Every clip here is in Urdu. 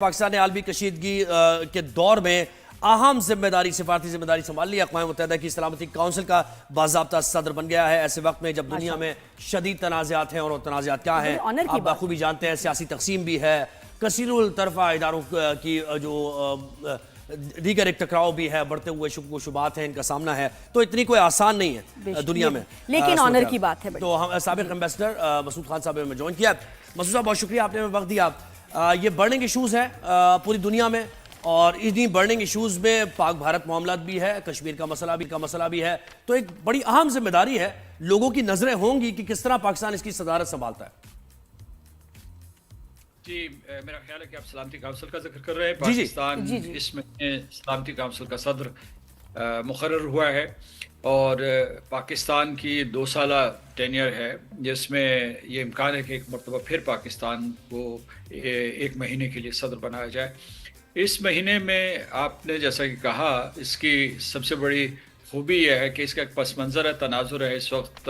پاکستان نے عالمی کشیدگی کے دور میں اہم سفارتی ذمہ داری سنبھال لی۔ اقوام متحدہ کی سلامتی کونسل کا باضابطہ صدر بن گیا ہے ایسے وقت میں جب دنیا میں شدید تنازعات ہیں، اور وہ تنازعات کیا ہیں آپ بخوبی جانتے ہیں۔ سیاسی تقسیم بھی ہے، کثیر الطرفہ اداروں کی جو دیگر ایک ٹکراؤ بھی ہے، بڑھتے ہوئے شکوک و شبہات ہیں، ان کا سامنا ہے، تو اتنی کوئی آسان نہیں ہے دنیا میں، لیکن آنر کی بات ہے۔ تو ہم سابق ایمبیسڈر مسعود خان صاحب نے جوائن کیا۔ مسعود صاحب بہت شکریہ، آپ نے وقت دیا۔ یہ برننگ ایشوز ہیں پوری دنیا میں، اور انہی برننگ ایشوز میں پاک بھارت معاملات بھی ہے، کشمیر کا مسئلہ بھی ہے، تو ایک بڑی اہم ذمہ داری ہے، لوگوں کی نظریں ہوں گی کہ کس طرح پاکستان اس کی صدارت سنبھالتا ہے۔ جی میرا خیال ہے کہ آپ سلامتی کونسل کا ذکر کر رہے ہیں۔ پاکستان اس مہینے سلامتی کونسل کا صدر مقرر ہوا ہے، اور پاکستان کی 2 سالہ ٹینیئر ہے، جس میں یہ امکان ہے کہ ایک مرتبہ پھر پاکستان کو 1 مہینے کے لیے صدر بنایا جائے۔ اس مہینے میں آپ نے جیسا کہ کہا، اس کی سب سے بڑی خوبی یہ ہے کہ اس کا ایک پس منظر ہے، تناظر ہے۔ اس وقت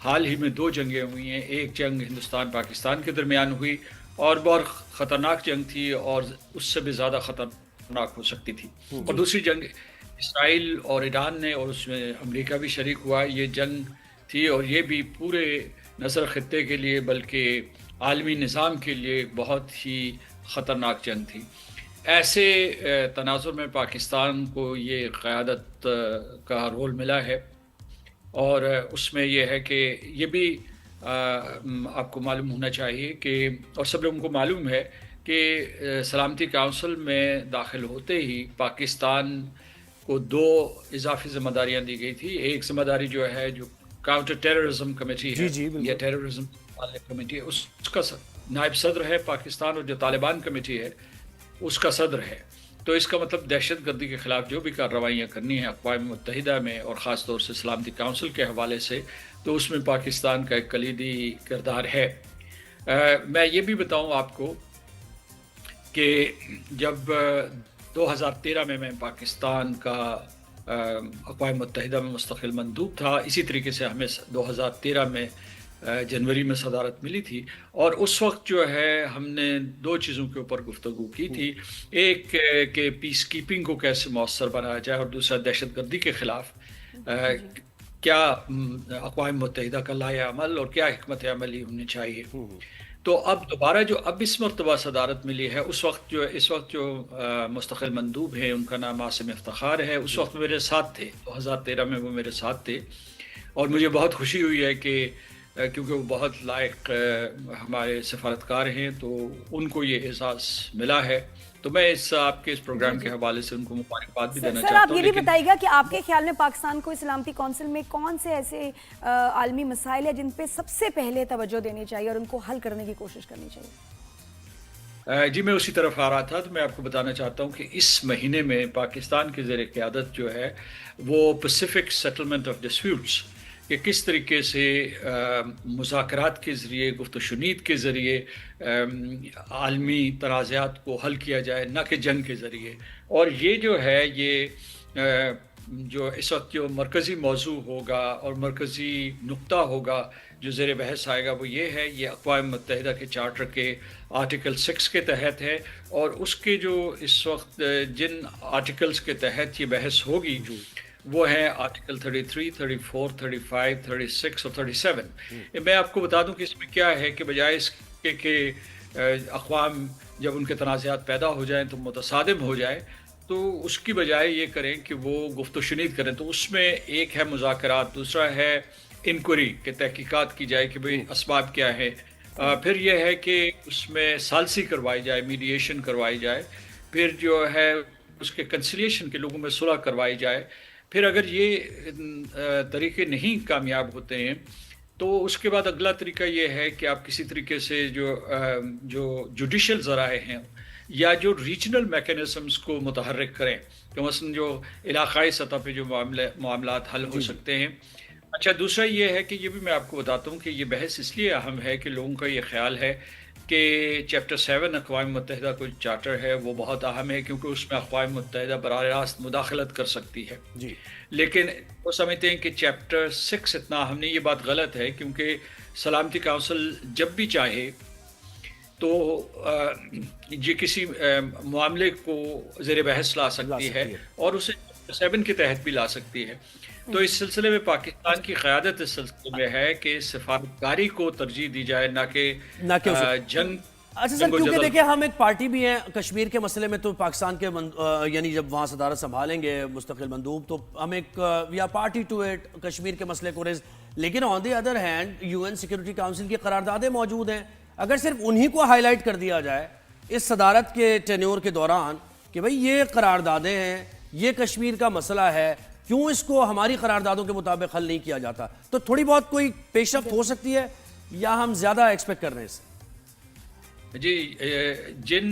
حال ہی میں 2 جنگیں ہوئی ہیں۔ ایک جنگ ہندوستان پاکستان کے درمیان ہوئی، اور بہت خطرناک جنگ تھی، اور اس سے بھی زیادہ خطرناک ہو سکتی تھی۔ اور دوسری جنگ اسرائیل اور ایران نے، اور اس میں امریکہ بھی شریک ہوا، یہ جنگ تھی، اور یہ بھی پورے نصر خطے کے لیے بلکہ عالمی نظام کے لیے بہت ہی خطرناک جنگ تھی۔ ایسے تناظر میں پاکستان کو یہ قیادت کا رول ملا ہے، اور اس میں یہ ہے کہ یہ بھی آپ کو معلوم ہونا چاہیے کہ، اور سب لوگوں کو معلوم ہے کہ سلامتی کونسل میں داخل ہوتے ہی پاکستان کو 2 اضافی ذمہ داریاں دی گئی تھی۔ ایک ذمہ داری جو ہے، جو کاؤنٹر ٹیررزم کمیٹی ہے یا ٹیررزم کمیٹی ہے، اس کا نائب صدر ہے پاکستان، اور جو طالبان کمیٹی ہے اس کا صدر ہے۔ تو اس کا مطلب دہشت گردی کے خلاف جو بھی کارروائیاں کرنی ہیں اقوام متحدہ میں، اور خاص طور سے سلامتی کونسل کے حوالے سے، تو اس میں پاکستان کا ایک کلیدی کردار ہے۔ میں یہ بھی بتاؤں آپ کو کہ جب 2013 میں پاکستان کا اقوام متحدہ میں مستقل مندوب تھا، اسی طریقے سے ہمیں 2013 میں جنوری میں صدارت ملی تھی، اور اس وقت جو ہے ہم نے 2 چیزوں کے اوپر گفتگو کی تھی۔ ایک کہ پیس کیپنگ کو کیسے مؤثر بنایا جائے، اور دوسرا دہشت گردی کے خلاف کیا اقوام متحدہ کا لائحہ عمل اور کیا حکمت عملی ہونی چاہیے۔ تو اب دوبارہ جو اس مرتبہ صدارت ملی ہے، اس وقت جو مستقل مندوب ہیں، ان کا نام عاصم افتخار ہے، اس وقت میرے ساتھ تھے، 2013 میں وہ میرے ساتھ تھے، اور مجھے بہت خوشی ہوئی ہے کہ کیونکہ وہ بہت لائق ہمارے سفارتکار ہیں، تو ان کو یہ اعزاز ملا ہے۔ تو میں آپ کے اس پروگرام کے حوالے سے ان کو مبارکباد بھی دینا چاہتا ہوں۔ سر، آپ یہ بھی بتائیے گا کہ آپ کے خیال میں پاکستان کو سلامتی کونسل میں کون سے ایسے عالمی مسائل ہیں جن پہ سب سے پہلے توجہ دینی چاہیے اور ان کو حل کرنے کی کوشش کرنی چاہیے؟ جی میں اسی طرف آ رہا تھا، تو میں آپ کو بتانا چاہتا ہوں کہ اس مہینے میں پاکستان کی زیر قیادت جو ہے وہ پیسیفک سیٹلمنٹ آف ڈسپیوٹس، کہ کس طریقے سے مذاکرات کے ذریعے، گفت و شنید کے ذریعے عالمی تنازعات کو حل کیا جائے، نہ کہ جنگ کے ذریعے۔ اور یہ جو ہے، یہ جو اس وقت جو مرکزی موضوع ہوگا اور مرکزی نقطہ ہوگا جو زیر بحث آئے گا، وہ یہ ہے، یہ اقوام متحدہ کے چارٹر کے آرٹیکل 6 کے تحت ہے، اور اس کے جو اس وقت جن آرٹیکلز کے تحت یہ بحث ہوگی وہ ہیں آرٹیکل 33، 34، 35، 36 اور 37۔ میں آپ کو بتا دوں کہ اس میں کیا ہے کہ بجائے اس کے کہ اقوام جب ان کے تنازعات پیدا ہو جائیں تو متصادم ہو جائے، تو اس کی بجائے یہ کریں کہ وہ گفت و شنید کریں۔ تو اس میں ایک ہے مذاکرات، دوسرا ہے انکوائری، کہ تحقیقات کی جائے کہ بھئی اسباب کیا ہے، پھر یہ ہے کہ اس میں ثالثی کروائی جائے، میڈیشن کروائی جائے، پھر جو ہے اس کے کنسیلیشن کے لوگوں میں صلح کروائی جائے۔ پھر اگر یہ طریقے نہیں کامیاب ہوتے ہیں تو اس کے بعد اگلا طریقہ یہ ہے کہ آپ کسی طریقے سے جو جوڈیشل ذرائع ہیں یا جو ریجنل میکینزمز کو متحرک کریں، کہ مثلا جو علاقائی سطح پہ جو معاملات حل ہو سکتے ہیں۔ اچھا، دوسرا یہ ہے کہ یہ بھی میں آپ کو بتاتا ہوں کہ یہ بحث اس لیے اہم ہے کہ لوگوں کا یہ خیال ہے کہ چیپٹر 7 اقوام متحدہ کو چارٹر ہے، وہ بہت اہم ہے، کیونکہ اس میں اقوام متحدہ براہ راست مداخلت کر سکتی ہے۔ لیکن وہ سمجھتے ہیں کہ چیپٹر 6 اتنا اہم نہیں۔ یہ بات غلط ہے، کیونکہ سلامتی کونسل جب بھی چاہے تو یہ کسی معاملے کو زیر بحث لا سکتی ہے اور اسے 7 کے تحت بھی لا سکتی ہے. تو اس سلسلے میں پاکستان کی قیادت اس سلسلے میں ہے کہ سفارتکاری کو ترجیح دی جائے، نہ کہ جنگ. اچھا سر، کیونکہ دیکھیں ہم ایک پارٹی بھی ہیں کشمیر کے مسئلے میں، تو پاکستان کے یعنی جب وہاں صدارت سنبھالیں گے مستقل مندوب، تو ہم ایک we are party to it, Kashmir کے مسئلے کو ریز. لیکن on the other hand U N security council کی قراردادیں موجود ہیں. اگر صرف انہی کو ہائی لائٹ کر دیا جائے اس صدارت کے ٹینیور کے دوران کہ بھئی یہ قراردادیں ہیں، یہ کشمیر کا مسئلہ ہے، کیوں اس کو ہماری قراردادوں کے مطابق حل نہیں کیا جاتا، تو تھوڑی بہت کوئی پیش رفت ہو سکتی ہے یا ہم زیادہ ایکسپیکٹ کر رہے ہیں اس سے؟ جی، جن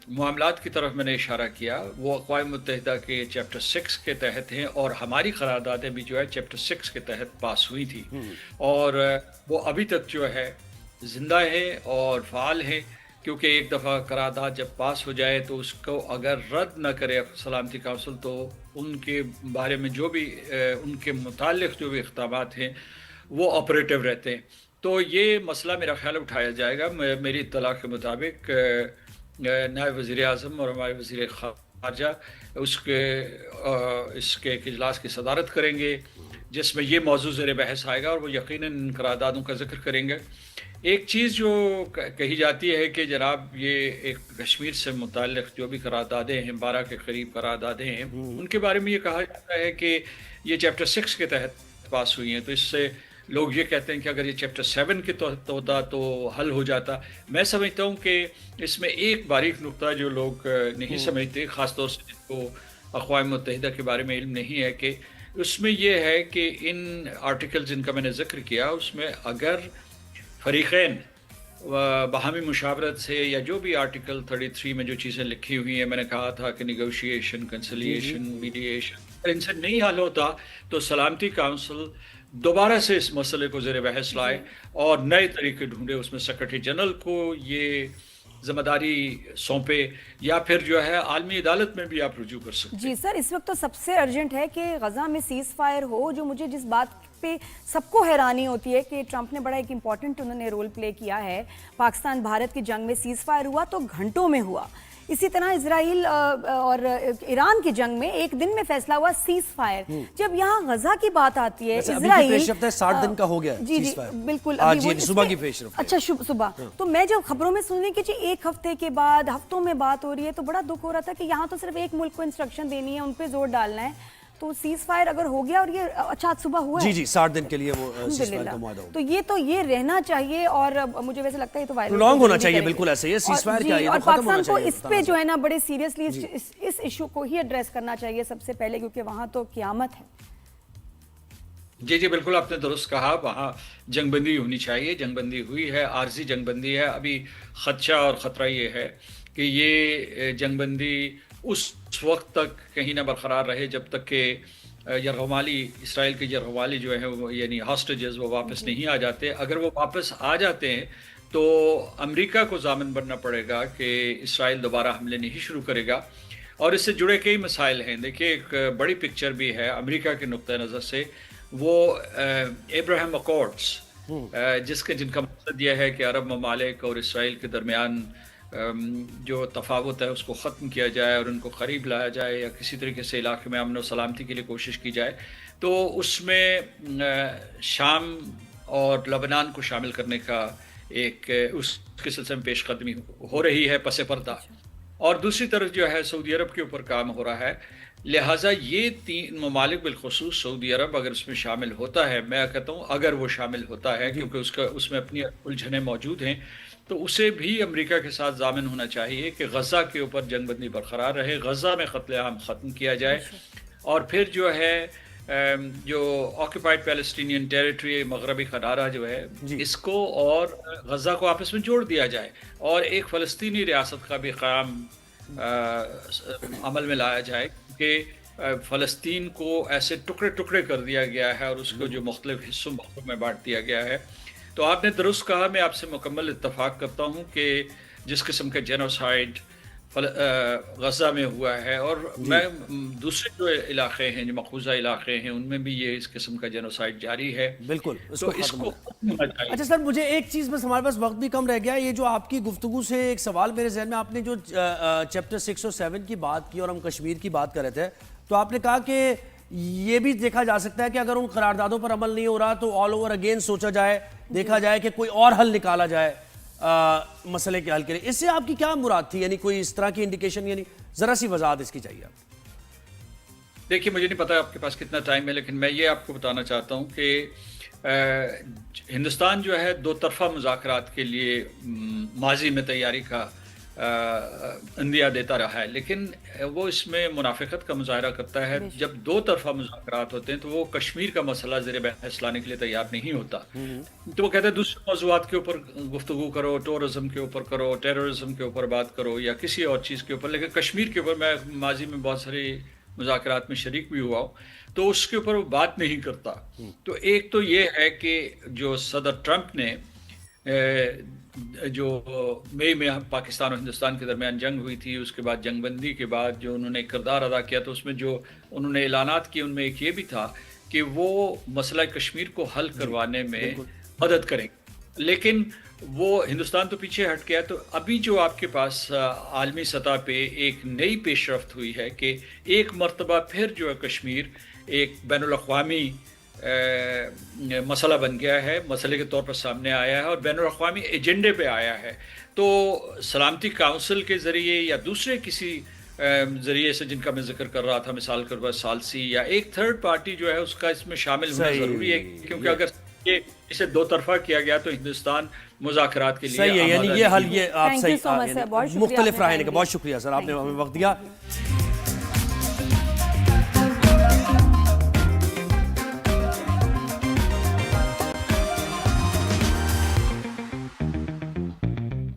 معاملات کی طرف میں نے اشارہ کیا وہ اقوام متحدہ کے چیپٹر 6 کے تحت ہیں، اور ہماری قراردادیں بھی جو ہے چیپٹر 6 کے تحت پاس ہوئی تھی، اور وہ ابھی تک جو ہے زندہ ہے اور فعال ہے. کیونکہ ایک دفعہ قرارداد جب پاس ہو جائے تو اس کو اگر رد نہ کرے سلامتی کونسل، تو ان کے بارے میں جو بھی ان کے متعلق جو بھی اقدامات ہیں وہ آپریٹو رہتے ہیں. تو یہ مسئلہ میرا خیال اٹھایا جائے گا. میری اطلاع کے مطابق نائب وزیر اعظم اور ہمارے وزیر خارجہ اس کے ایک اجلاس کی صدارت کریں گے جس میں یہ موضوع زیر بحث آئے گا، اور وہ یقیناً ان قراردادوں کا ذکر کریں گے. ایک چیز جو کہی جاتی ہے کہ جناب یہ ایک کشمیر سے متعلق جو بھی قراردادیں ہیں، 12 کے قریب قراردادیں ہیں، ان کے بارے میں یہ کہا جاتا ہے کہ یہ چیپٹر 6 کے تحت پاس ہوئی ہیں. تو اس سے لوگ یہ کہتے ہیں کہ اگر یہ چیپٹر 7 کے تحت ہوتا تو حل ہو جاتا. میں سمجھتا ہوں کہ اس میں ایک باریک نقطہ جو لوگ نہیں سمجھتے، خاص طور سے جن کو اقوام متحدہ کے بارے میں علم نہیں ہے، کہ اس میں یہ ہے کہ ان آرٹیکل جن کا میں نے ذکر کیا اس میں اگر فریقین باہمی مشاورت سے یا جو بھی آرٹیکل 33 میں جو چیزیں لکھی ہوئی ہیں، میں نے کہا تھا کہ نیگوشیشن، کنسیلیشن، میڈیشن، ان سے نہیں حل ہوتا تو سلامتی کونسل دوبارہ سے اس مسئلے کو زیر بحث لائے اور نئے طریقے ڈھونڈے. اس میں سیکرٹری جنرل کو یہ ذمہ داری سونپے، یا پھر جو ہے عالمی عدالت میں بھی آپ رجوع کر سکتے ہیں. جی سر، اس وقت تو سب سے ارجنٹ ہے کہ غزہ میں سیز فائر ہو. جو مجھے جس بات پہ سب کو حیرانی ہوتی ہے کہ ٹرمپ نے بڑا ایک امپورٹنٹ انہوں نے رول پلے کیا ہے. پاکستان بھارت کی جنگ میں سیز فائر ہوا تو گھنٹوں میں ہوا. اسی طرح اسرائیل اور ایران کی جنگ میں ایک دن میں فیصلہ ہوا سیز فائر. جب یہاں غزہ کی بات آتی ہے، اسرائیل 60 دن کا ہو گیا. جی جی بالکل، صبح کی پیش رفت. اچھا صبح. تو میں جب خبروں میں سن رہی کہ جی ایک ہفتے کے بعد ہفتوں میں بات ہو رہی ہے تو بڑا دکھ ہو رہا تھا کہ یہاں تو صرف ایک ملک کو انسٹرکشن دینی ہے، ان پہ زور ڈالنا ہے. تو سیز فائر اگر ہو گیا اور یہ اچھا صبح ہوا ہے، جی 60 دن کے لیے وہ سیز فائر کا معاہدہ ہو، تو یہ رہنا چاہیے. اور مجھے ویسے لگتا ہے یہ تو پرولونگ ہونا چاہیے. بالکل ایسے ہی سیز فائر کیا ہے، اور پاکستان کو اس پہ جو ہے نا بڑے سیریسلی اس ایشو کو ہی ایڈریس کرنا چاہیے سب سے پہلے، کیونکہ وہاں تو قیامت ہے. جی بالکل آپ نے درست کہا. وہاں جنگ بندی ہونی چاہیے. جنگ بندی ہوئی ہے، عارضی جنگ بندی ہے. ابھی خدشہ اور خطرہ یہ ہے کہ یہ جنگ بندی اس وقت تک کہیں نہ برقرار رہے جب تک کہ یرغمالی، اسرائیل کے یرغمالی جو ہیں وہ یعنی ہاسٹیجز وہ واپس نہیں آ جاتے. اگر وہ واپس آ جاتے ہیں تو امریکہ کو ضامن بننا پڑے گا کہ اسرائیل دوبارہ حملے نہیں شروع کرے گا. اور اس سے جڑے کئی مسائل ہیں. دیکھیے ایک بڑی پکچر بھی ہے امریکہ کے نقطۂ نظر سے، وہ ابراہیم اکارڈز، جن کا مقصد یہ ہے کہ عرب ممالک اور اسرائیل کے درمیان جو تفاوت ہے اس کو ختم کیا جائے اور ان کو قریب لایا جائے، یا کسی طریقے سے علاقے میں امن و سلامتی کے لیے کوشش کی جائے. تو اس میں شام اور لبنان کو شامل کرنے کا ایک اس کے سلسلے میں پیش قدمی ہو رہی ہے پس پردہ. اور دوسری طرف جو ہے سعودی عرب کے اوپر کام ہو رہا ہے. لہٰذا یہ 3 ممالک بالخصوص سعودی عرب اگر اس میں شامل ہوتا ہے، میں کہتا ہوں اگر وہ شامل ہوتا ہے کیونکہ اس میں اپنی الجھنیں موجود ہیں، تو اسے بھی امریکہ کے ساتھ ضامن ہونا چاہیے کہ غزہ کے اوپر جنگ بندی برقرار رہے، غزہ میں قتل عام ختم کیا جائے. اور پھر جو ہے جو آکوپائڈ پیلسٹینین ٹیریٹری مغربی قرارہ جو ہے اس کو اور غزہ کو آپس میں جوڑ دیا جائے، اور ایک فلسطینی ریاست کا بھی قیام عمل میں لایا جائے کہ فلسطین کو ایسے ٹکڑے ٹکڑے کر دیا گیا ہے اور اس کو جو مختلف حصوں میں بانٹ دیا گیا ہے. تو آپ نے درست کہا، میں آپ سے مکمل اتفاق کرتا ہوں کہ جس قسم کا جینوسائیڈ غزہ میں ہوا ہے، اور میں دوسرے جو علاقے ہیں، جو مقبوضہ علاقے ہیں، ان میں بھی یہ اس قسم کا جینوسائیڈ جاری ہے. بالکل تو اس کو ہونا چاہیے. اچھا سر، مجھے ایک چیز بس، ہمارے پاس وقت بھی کم رہ گیا، یہ جو آپ کی گفتگو سے ایک سوال میرے ذہن میں، آپ نے جو چیپٹر 6 اور 7 کی بات کی اور ہم کشمیر کی بات کر رہے تھے، تو آپ نے کہا کہ یہ بھی دیکھا جا سکتا ہے کہ اگر ان قراردادوں پر عمل نہیں ہو رہا تو آل اوور اگین سوچا جائے، دیکھا جائے کہ کوئی اور حل نکالا جائے مسئلے کے حل کے لیے. اس سے آپ کی کیا مراد تھی؟ یعنی کوئی اس طرح کی انڈیکیشن، یعنی ذرا سی وضاحت اس کی چاہیے آپ. دیکھیے، مجھے نہیں پتا آپ کے پاس کتنا ٹائم ہے، لیکن میں یہ آپ کو بتانا چاہتا ہوں کہ ہندوستان جو ہے دو طرفہ مذاکرات کے لیے ماضی میں تیاری کا اندیا دیتا رہا ہے، لیکن وہ اس میں منافقت کا مظاہرہ کرتا ہے. جب دو طرفہ مذاکرات ہوتے ہیں تو وہ کشمیر کا مسئلہ زیر بحث لانے کے لیے تیار نہیں ہوتا. تو وہ کہتے ہیں دوسرے موضوعات کے اوپر گفتگو کرو، ٹورزم کے اوپر کرو، ٹیررزم کے اوپر بات کرو، یا کسی اور چیز کے اوپر. لیکن کشمیر کے اوپر میں ماضی میں بہت ساری مذاکرات میں شریک بھی ہوا ہوں، تو اس کے اوپر وہ بات نہیں کرتا. تو ایک تو یہ ہے کہ جو صدر ٹرمپ نے جو مئی میں پاکستان اور ہندوستان کے درمیان جنگ ہوئی تھی، اس کے بعد جنگ بندی کے بعد جو انہوں نے کردار ادا کیا، تو اس میں جو انہوں نے اعلانات کیے ان میں ایک یہ بھی تھا کہ وہ مسئلہ کشمیر کو حل کروانے میں مدد کریں. لیکن وہ ہندوستان تو پیچھے ہٹ گیا. تو ابھی جو آپ کے پاس عالمی سطح پہ ایک نئی پیش رفت ہوئی ہے کہ ایک مرتبہ پھر جو ہے کشمیر ایک بین الاقوامی مسئلہ بن گیا ہے، مسئلے کے طور پر سامنے آیا ہے اور بین الاقوامی ایجنڈے پہ آیا ہے. تو سلامتی کونسل کے ذریعے یا دوسرے کسی ذریعے سے جن کا میں ذکر کر رہا تھا، مثال کے طور پر ثالثی یا ایک تھرڈ پارٹی جو ہے اس کا اس میں شامل ہونا ضروری ہے، کیونکہ اگر اسے دو طرفہ کیا گیا تو ہندوستان مذاکرات کے لیے صحیح ہے. یعنی یہ حل، یہ آپ Thank you so much, sir. بہت شکریہ مختلف رائے نے کا بہت شکریہ سر، آپ نے ہمیں وقت دیا.